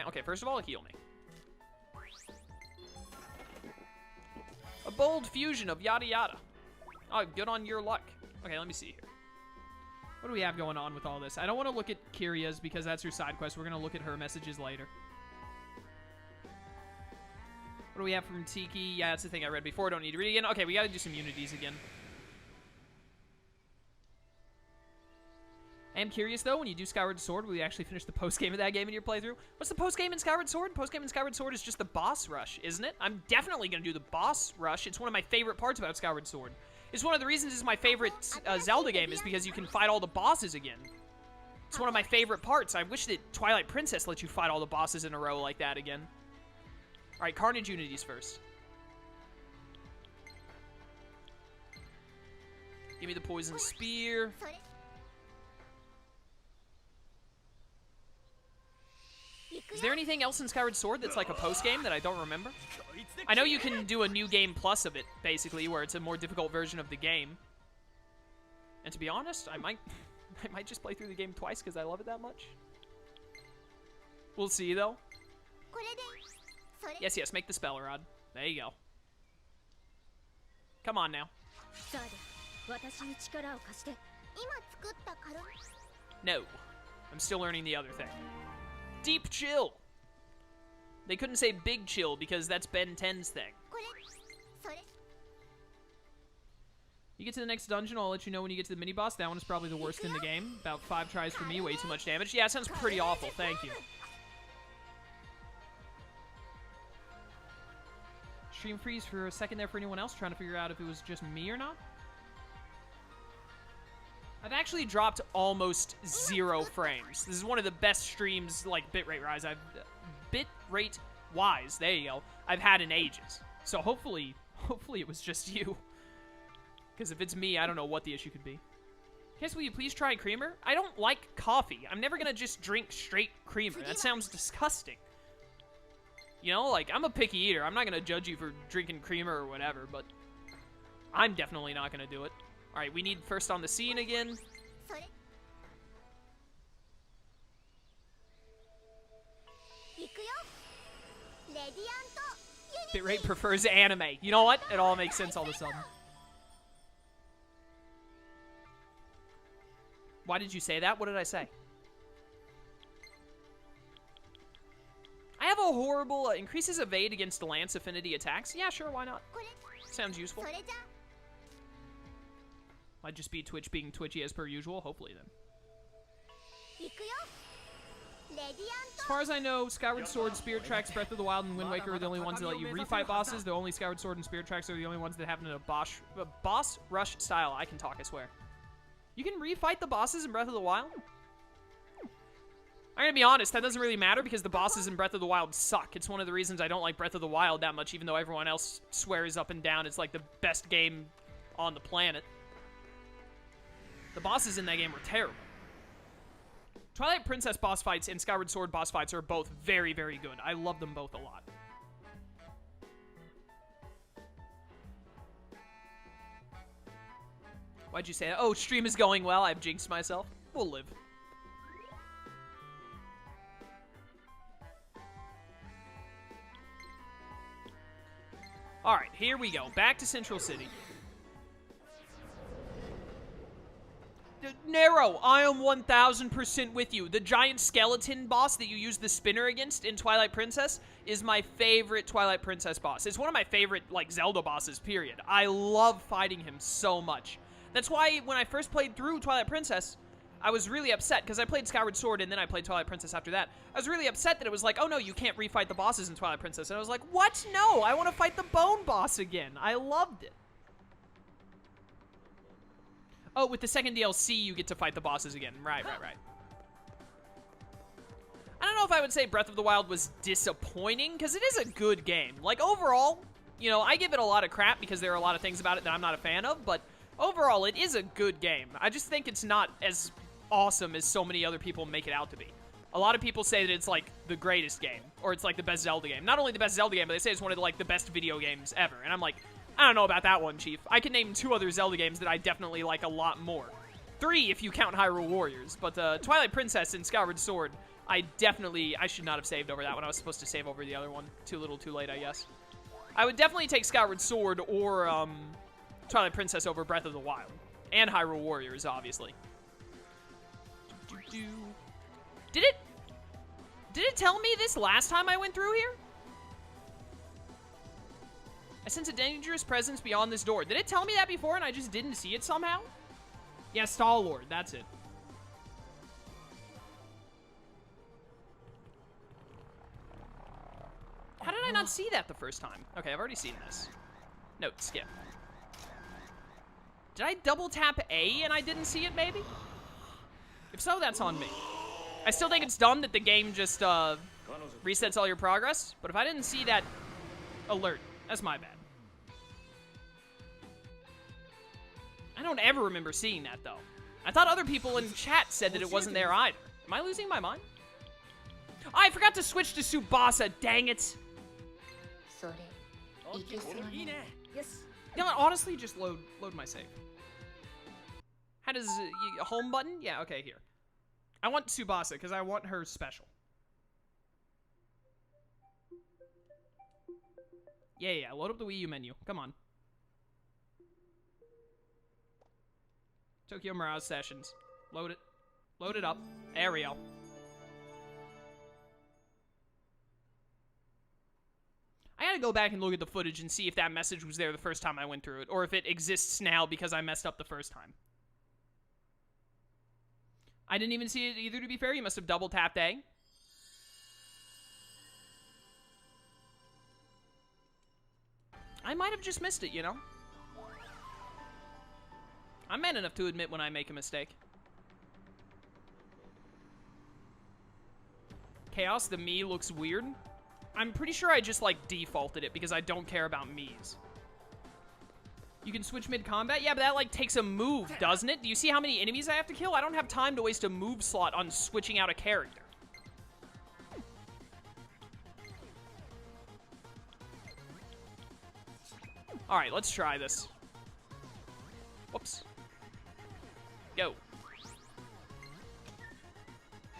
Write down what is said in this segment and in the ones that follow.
Okay, first of all, heal me. A bold fusion of yada yada. Oh, good on your luck. Okay, let me see here. What do we have going on with all this? I don't want to look at Kiria's because that's her side quest. We're going to look at her messages later. What do we have from Tiki? Yeah, that's the thing I read before. Don't need to read it again. Okay, we got to do some unities again. I am curious, though, when you do Skyward Sword, will you actually finish the post-game of that game in your playthrough? What's the post-game in Skyward Sword? Post-game in Skyward Sword is just the boss rush, isn't it? I'm definitely going to do the boss rush. It's one of my favorite parts about Skyward Sword. It's one of the reasons it's my favorite Zelda game is because you can fight all the bosses again. It's one of my favorite parts. I wish that Twilight Princess let you fight all the bosses in a row like that again. All right, Carnage Unities first. Give me the Poison Spear. Is there anything else in Skyward Sword that's like a post-game that I don't remember? I know you can do a new game plus of it, basically, where it's a more difficult version of the game. And to be honest, I might just play through the game twice because I love it that much. We'll see, though. Yes, yes, make the spell rod. There you go. Come on now. No. I'm still learning the other thing. Deep Chill. They couldn't say Big Chill because that's Ben 10's thing. You get to the next dungeon, I'll let you know when you get to the mini-boss. That one is probably the worst in the game. About 5 tries for me, way too much damage. Yeah, it sounds pretty awful, thank you. Stream freeze for a second there for anyone else, trying to figure out if it was just me or not. I've actually dropped almost 0 frames. This is one of the best streams, like, bitrate-wise, bitrate-wise, there you go, I've had in ages. So hopefully it was just you. Because if it's me, I don't know what the issue could be. Guess, will you please try creamer? I don't like coffee. I'm never gonna just drink straight creamer. That sounds disgusting. You know, like, I'm a picky eater. I'm not gonna judge you for drinking creamer or whatever, but I'm definitely not gonna do it. Alright, we need first on the scene again. Bitrate prefers anime. You know what? It all makes sense all of a sudden. Why did you say that? What did I say? I have a horrible increases evade against lance affinity attacks. Yeah, sure, why not? Sounds useful. Might just be Twitch being twitchy as per usual. Hopefully, then. As far as I know, Skyward Sword, Spirit Tracks, Breath of the Wild, and Wind Waker are the only ones that let you refight bosses. The only Skyward Sword and Spirit Tracks are the only ones that have a boss rush style. I can talk, I swear. You can refight the bosses in Breath of the Wild? I'm gonna be honest, that doesn't really matter because the bosses in Breath of the Wild suck. It's one of the reasons I don't like Breath of the Wild that much, even though everyone else swears up and down it's like the best game on the planet. The bosses in that game were terrible. Twilight Princess boss fights and Skyward Sword boss fights are both very, very good. I love them both a lot. Why'd you say that? Oh, stream is going well. I've jinxed myself. We'll live. Alright, here we go. Back to Central City. Nero, I am 1000% with you. The giant skeleton boss that you use the spinner against in Twilight Princess is my favorite Twilight Princess boss. It's one of my favorite, like, Zelda bosses, period. I love fighting him so much. That's why when I first played through Twilight Princess, I was really upset, because I played Skyward Sword and then I played Twilight Princess after that. I was really upset that it was like, oh no, you can't refight the bosses in Twilight Princess. And I was like, what? No, I want to fight the bone boss again. I loved it. Oh, with the second DLC, you get to fight the bosses again. Right. I don't know if I would say Breath of the Wild was disappointing, because it is a good game. Like, overall, you know, I give it a lot of crap because there are a lot of things about it that I'm not a fan of, but overall, it is a good game. I just think it's not as awesome as so many other people make it out to be. A lot of people say that it's, like, the greatest game, or it's, like, the best Zelda game. Not only the best Zelda game, but they say it's one of, like, the best video games ever. And I'm like, I don't know about that one, Chief. I can name 2 other Zelda games that I definitely like a lot more. 3 if you count Hyrule Warriors. But Twilight Princess and Skyward Sword, I should not have saved over that one. I was supposed to save over the other one. Too little, too late, I guess. I would definitely take Skyward Sword or Twilight Princess over Breath of the Wild. And Hyrule Warriors, obviously. Did it tell me this last time I went through here? I sense a dangerous presence beyond this door. Did it tell me that before and I just didn't see it somehow? Yeah, Stall Lord, that's it. How did I not see that the first time? Okay, I've already seen this. Note, skip. Did I double tap A and I didn't see it, maybe? If so, that's on me. I still think it's dumb that the game just resets all your progress, but if I didn't see that alert, that's my bad. I don't ever remember seeing that, though. I thought other people in chat said that it wasn't there either. Am I losing my mind? Oh, I forgot to switch to Tsubasa, dang it. You know what, honestly, just load my save. How does home button? Yeah, okay, here. I want Tsubasa because I want her special. Yeah, load up the Wii U menu. Come on. Tokyo Mirage Sessions. Load it. Load it up. There we go. I gotta go back and look at the footage and see if that message was there the first time I went through it, or if it exists now because I messed up the first time. I didn't even see it either, to be fair. You must have double tapped A. I might have just missed it, you know? I'm man enough to admit when I make a mistake. Chaos, the Mii looks weird. I'm pretty sure I just, like, defaulted it because I don't care about Miis. You can switch mid-combat? Yeah, but that, like, takes a move, doesn't it? Do you see how many enemies I have to kill? I don't have time to waste a move slot on switching out a character. Alright, let's try this. Whoops. Go.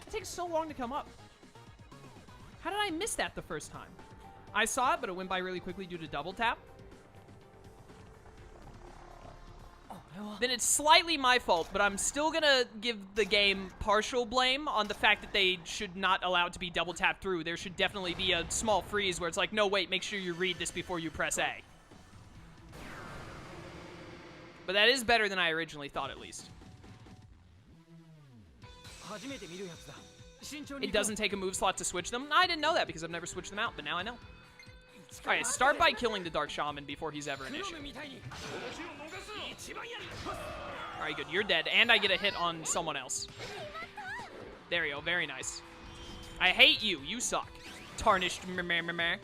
It takes so long to come up. How did I miss that the first time? I saw it, but it went by really quickly due to double tap. Then it's slightly my fault, but I'm still gonna give the game partial blame on the fact that they should not allow it to be double tapped through. There should definitely be a small freeze where it's like, no, wait, make sure you read this before you press A. But that is better than I originally thought, at least. It doesn't take a move slot to switch them. I didn't know that because I've never switched them out, but now I know. Alright, start by killing the Dark Shaman before he's ever initiated. Alright, good. You're dead, and I get a hit on someone else. There we go. Very nice. I hate you. You suck. Tarnished meh.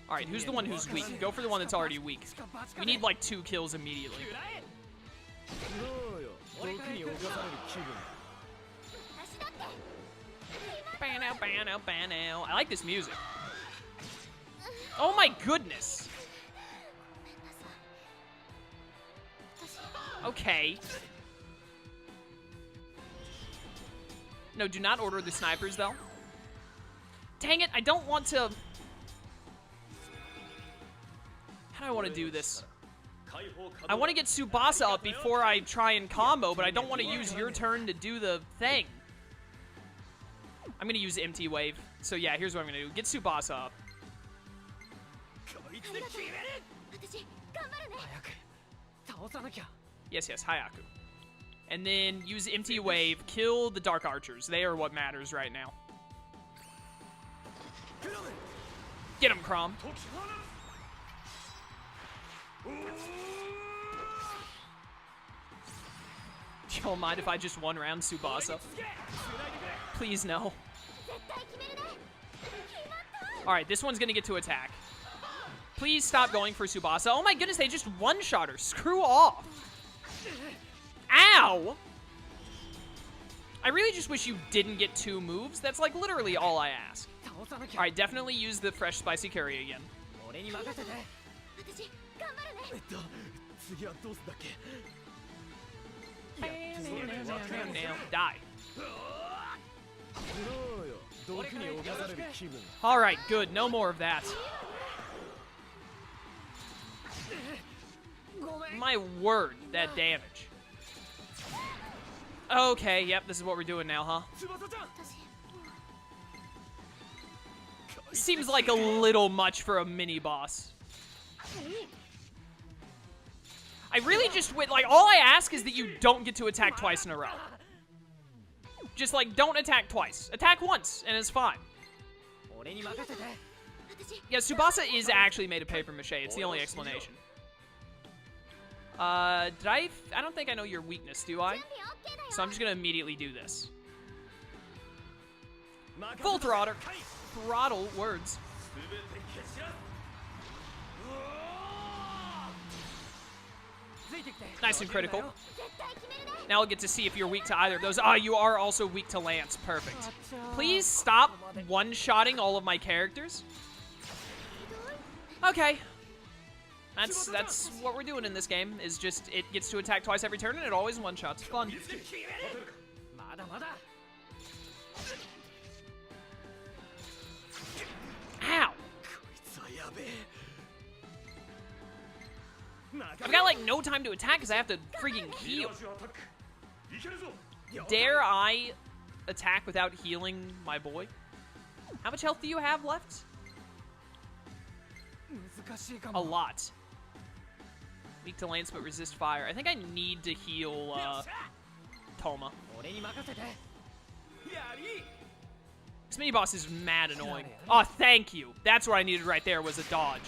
Alright, who's the one who's weak? Go for the one that's already weak. We need like 2 kills immediately. I like this music. Oh my goodness. Okay. No, do not order the snipers though. Dang it, I don't want to... How do I want to do this? I want to get Tsubasa up before I try and combo, but I don't want to use your turn to do the thing. I'm going to use Empty Wave. So yeah, here's what I'm going to do. Get Tsubasa up. Yes, Hayaku. And then use Empty Wave, kill the Dark Archers. They are what matters right now. Get him, Crom. You don't mind if I just one round Tsubasa? Please no. Alright, this one's gonna get to attack. Please stop going for Tsubasa. Oh my goodness, they just one-shot her. Screw off. Ow! I really just wish you didn't get 2 moves. That's like literally all I ask. Alright, definitely use the fresh spicy curry again. Die. Alright, good. No more of that. My word, that damage. Okay, yep, this is what we're doing now, huh? Seems like a little much for a mini-boss. I really just went, like, all I ask is that you don't get to attack twice in a row. Just, like, don't attack twice. Attack once, and it's fine. Yeah, Tsubasa is actually made of paper mache. It's the only explanation. I don't think I know your weakness, do I? So I'm just gonna immediately do this. Full throttle. Throttle words. Nice and critical. Now we'll get to see if you're weak to either of those. Ah, you are also weak to Lance. Perfect. Please stop one-shotting all of my characters. Okay. That's what we're doing in this game, is just it gets to attack twice every turn and it always one-shots. Fun. Ow! I've got, like, no time to attack because I have to freaking heal. Dare I attack without healing my boy? How much health do you have left? A lot. Weak to Lance but resist fire. I think I need to heal Toma. This mini-boss is mad annoying. Oh, thank you. That's what I needed right there, was a dodge.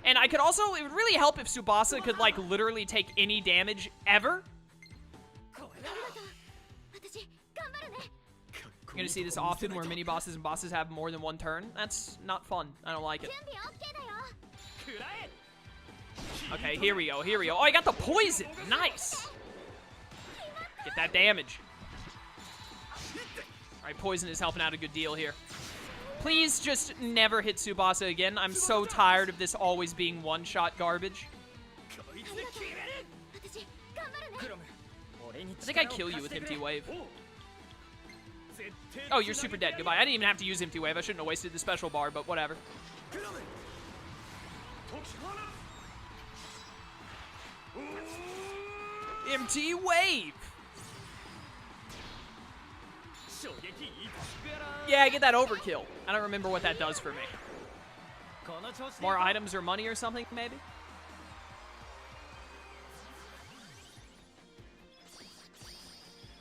And I could also, it would really help if Tsubasa could, like, literally take any damage ever. You're gonna see this often where mini-bosses and bosses have more than one turn. That's not fun. I don't like it. Okay, here we go, here we go. Oh, I got the poison. Nice. Get that damage. All right, poison is helping out a good deal here. Please just never hit Tsubasa again. I'm so tired of this always being one-shot garbage. I think I kill you with Empty Wave. Oh, you're super dead. Goodbye. I didn't even have to use Empty Wave. I shouldn't have wasted the special bar, but whatever. Empty Wave! Yeah, I get that overkill. I don't remember what that does for me. More items or money or something, maybe?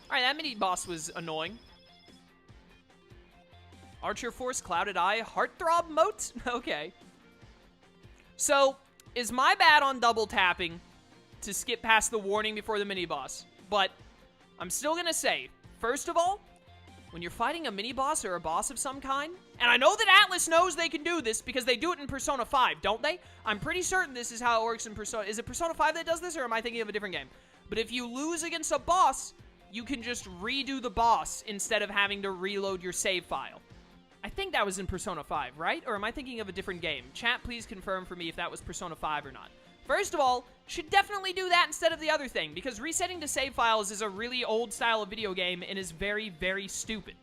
Alright, that mini-boss was annoying. Archer Force, Clouded Eye, Heartthrob Moat? Okay. So, is my bad on double tapping to skip past the warning before the mini-boss? But I'm still gonna say, first of all, when you're fighting a mini-boss or a boss of some kind, and I know that Atlus knows they can do this because they do it in Persona 5, don't they? I'm pretty certain this is how it works in Persona. Is it Persona 5 that does this, or am I thinking of a different game? But if you lose against a boss, you can just redo the boss instead of having to reload your save file. I think that was in Persona 5, right? Or am I thinking of a different game? Chat, please confirm for me if that was Persona 5 or not. First of all, should definitely do that instead of the other thing, because resetting to save files is a really old style of video game and is very, very stupid.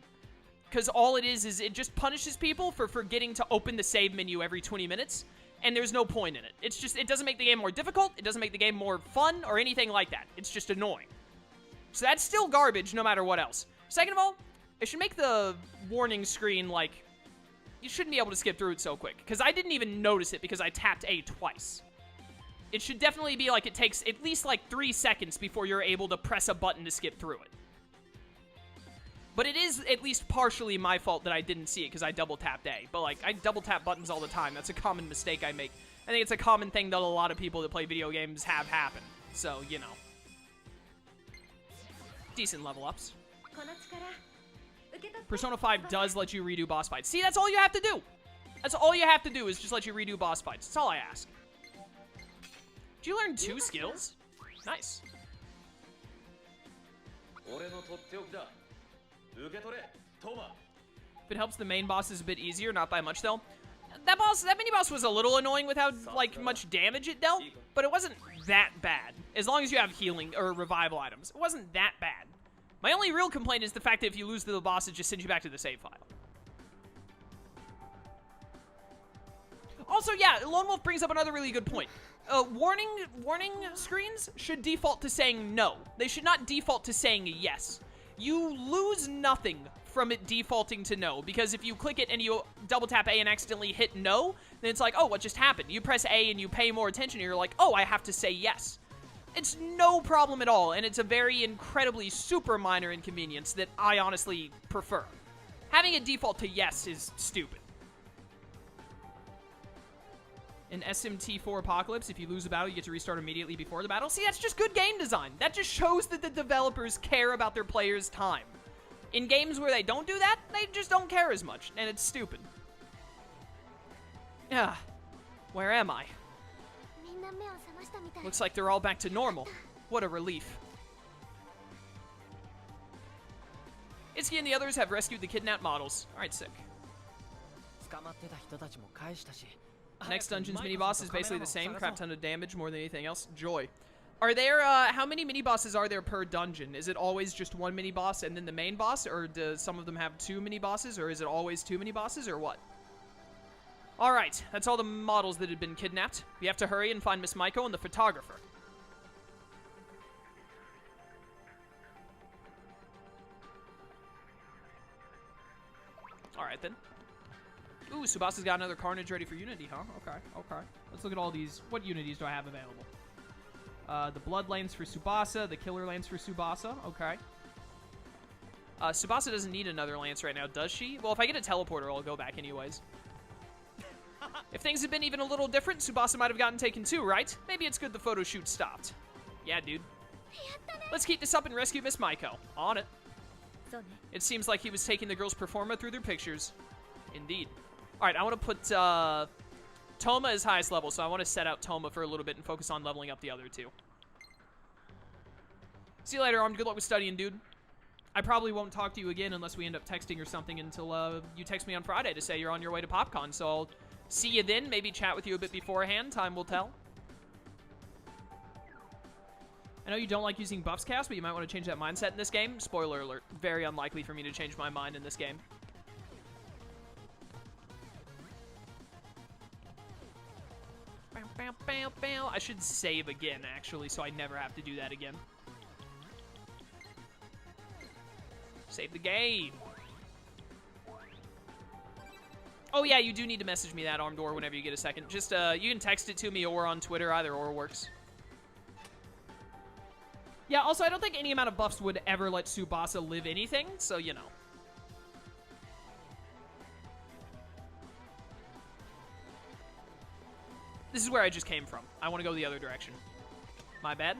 Because all it is it just punishes people for forgetting to open the save menu every 20 minutes, and there's no point in it. It's just, it doesn't make the game more difficult, it doesn't make the game more fun, or anything like that. It's just annoying. So that's still garbage no matter what else. Second of all, it should make the warning screen, like, you shouldn't be able to skip through it so quick, because I didn't even notice it because I tapped A twice. It should definitely be like it takes at least like 3 seconds before you're able to press a button to skip through it. But it is at least partially my fault that I didn't see it because I double tapped A. But like, I double tap buttons all the time. That's a common mistake I make. I think it's a common thing that a lot of people that play video games have happen. So, you know. Decent level ups. Persona 5 does let you redo boss fights. See, that's all you have to do. That's all you have to do is just let you redo boss fights. That's all I ask. Did you learn 2 skills? Nice. If it helps the main bosses a bit easier, not by much though. That mini-boss was a little annoying with how, like, much damage it dealt, but it wasn't that bad. As long as you have healing or revival items. It wasn't that bad. My only real complaint is the fact that if you lose to the boss, it just sends you back to the save file. Also, yeah, Lone Wolf brings up another really good point. Warning screens should default to saying no. They should not default to saying yes. You lose nothing from it defaulting to no, because if you click it and you double tap A and accidentally hit no, then it's like, oh, what just happened? You press A and you pay more attention and you're like, oh, I have to say yes. It's no problem at all, and it's a very incredibly super minor inconvenience that I honestly prefer. Having it default to yes is stupid. In SMT4 Apocalypse, if you lose a battle, you get to restart immediately before the battle. See, that's just good game design. That just shows that the developers care about their players' time. In games where they don't do that, they just don't care as much, and it's stupid. Ah, where am I? Looks like they're all back to normal. What a relief. Itsuki and the others have rescued the kidnapped models. Alright, sick. Next dungeon's mini-boss is basically the same. Crap ton of damage, more than anything else. Joy. Are there, how many mini-bosses are there per dungeon? Is it always just one mini-boss and then the main boss? Or do some of them have 2 mini-bosses? Or is it always 2 mini-bosses, or what? Alright, that's all the models that had been kidnapped. We have to hurry and find Miss Maiko and the photographer. Alright then. Ooh, Tsubasa's got another Carnage ready for Unity, huh? Okay, okay. Let's look at all these. What Unities do I have available? The Blood Lanes for Tsubasa, the Killer Lanes for Tsubasa. Okay. Tsubasa doesn't need another Lance right now, does she? Well, if I get a teleporter, I'll go back anyways. If things had been even a little different, Tsubasa might have gotten taken too, right? Maybe it's good the photo shoot stopped. Yeah, dude. Let's keep this up and rescue Miss Maiko. On it. It seems like he was taking the girls' performa through their pictures. Indeed. Alright, I want to put Toma as highest level, so I want to set out Toma for a little bit and focus on leveling up the other two. See you later, Armed. Good luck with studying, dude. I probably won't talk to you again unless we end up texting or something until you text me on Friday to say you're on your way to PopCon, so I'll see you then, maybe chat with you a bit beforehand. Time will tell. I know you don't like using buffs cast, but you might want to change that mindset in this game. Spoiler alert, very unlikely for me to change my mind in this game. I should save again, actually, so I never have to do that again. Save the game. Oh, yeah, you do need to message me that, Armed Door, whenever you get a second. Just, you can text it to me or on Twitter. Either or works. Yeah, also, I don't think any amount of buffs would ever let Tsubasa live anything, so, you know. This is where I just came from. I want to go the other direction. My bad.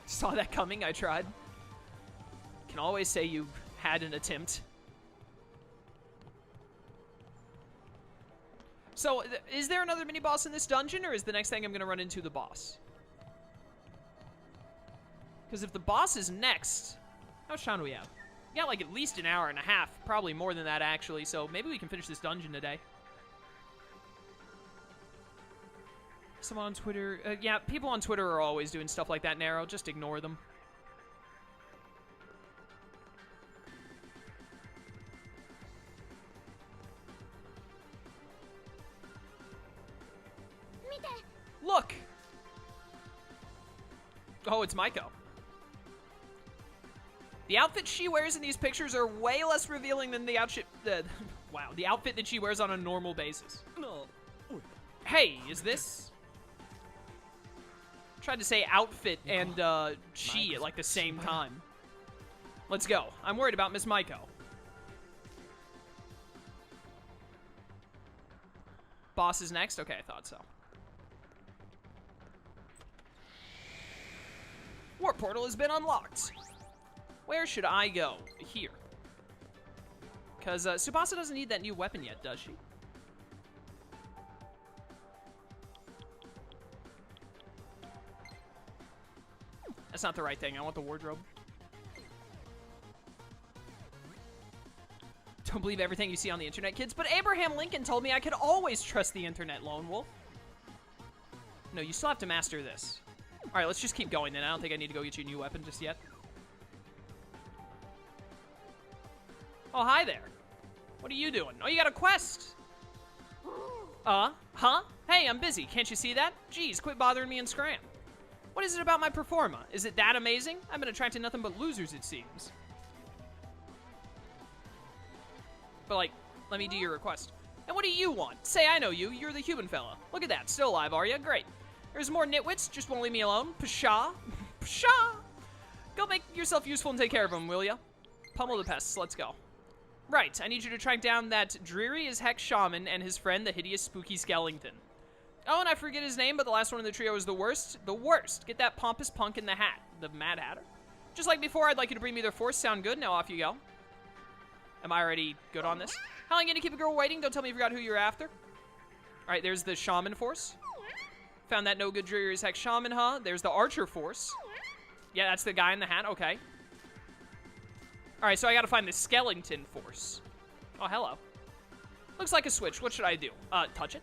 Saw that coming. I tried. Can always say you had an attempt. So, is there another mini-boss in this dungeon, or is the next thing I'm going to run into the boss? Because if the boss is next... How much time do we have? We got, like, at least an hour and a half. Probably more than that, actually. So, maybe we can finish this dungeon today. Someone on Twitter... yeah, people on Twitter are always doing stuff like that, Narrow. Just ignore them. Look! Oh, it's Maiko. The outfits she wears in these pictures are way less revealing than the outfit... wow, the outfit that she wears on a normal basis. Hey, is this... Tried to say outfit and she at like the same time. Let's go. I'm worried about Miss Maiko. Boss is next? Okay, I thought so. Warp portal has been unlocked. Where should I go? Here. Because Tsubasa doesn't need that new weapon yet, does she? That's not the right thing. I want the wardrobe. Don't believe everything you see on the internet, kids. But Abraham Lincoln told me I could always trust the internet, Lone Wolf. No, you still have to master this. All right, let's just keep going then. I don't think I need to go get you a new weapon just yet. Oh, hi there. What are you doing? Oh, you got a quest. Huh? Hey, I'm busy. Can't you see that? Jeez, quit bothering me and scram. What is it about my performa? Is it that amazing? I've been attracting nothing but losers, it seems. But, like, let me do your request. And what do you want? Say I know you. You're the human fella. Look at that. Still alive, are you? Great. There's more nitwits. Just won't leave me alone. Pshaw. Pshaw. Go make yourself useful and take care of them, will ya? Pummel the pests. Let's go. Right. I need you to track down that dreary as heck shaman and his friend, the hideous spooky skeleton. Oh, and I forget his name, but the last one in the trio is the worst. The worst. Get that pompous punk in the hat. The Mad Hatter. Just like before, I'd like you to bring me their force. Sound good? Now off you go. Am I already good on this? How long are you gonna keep a girl waiting? Don't tell me you forgot who you're after. Alright, there's the shaman force. Found that no good dreary as heck shaman, huh? There's the archer force. Yeah, that's the guy in the hat. Okay. Alright, so I gotta find the skeleton force. Oh, hello. Looks like a switch. What should I do? Touch it?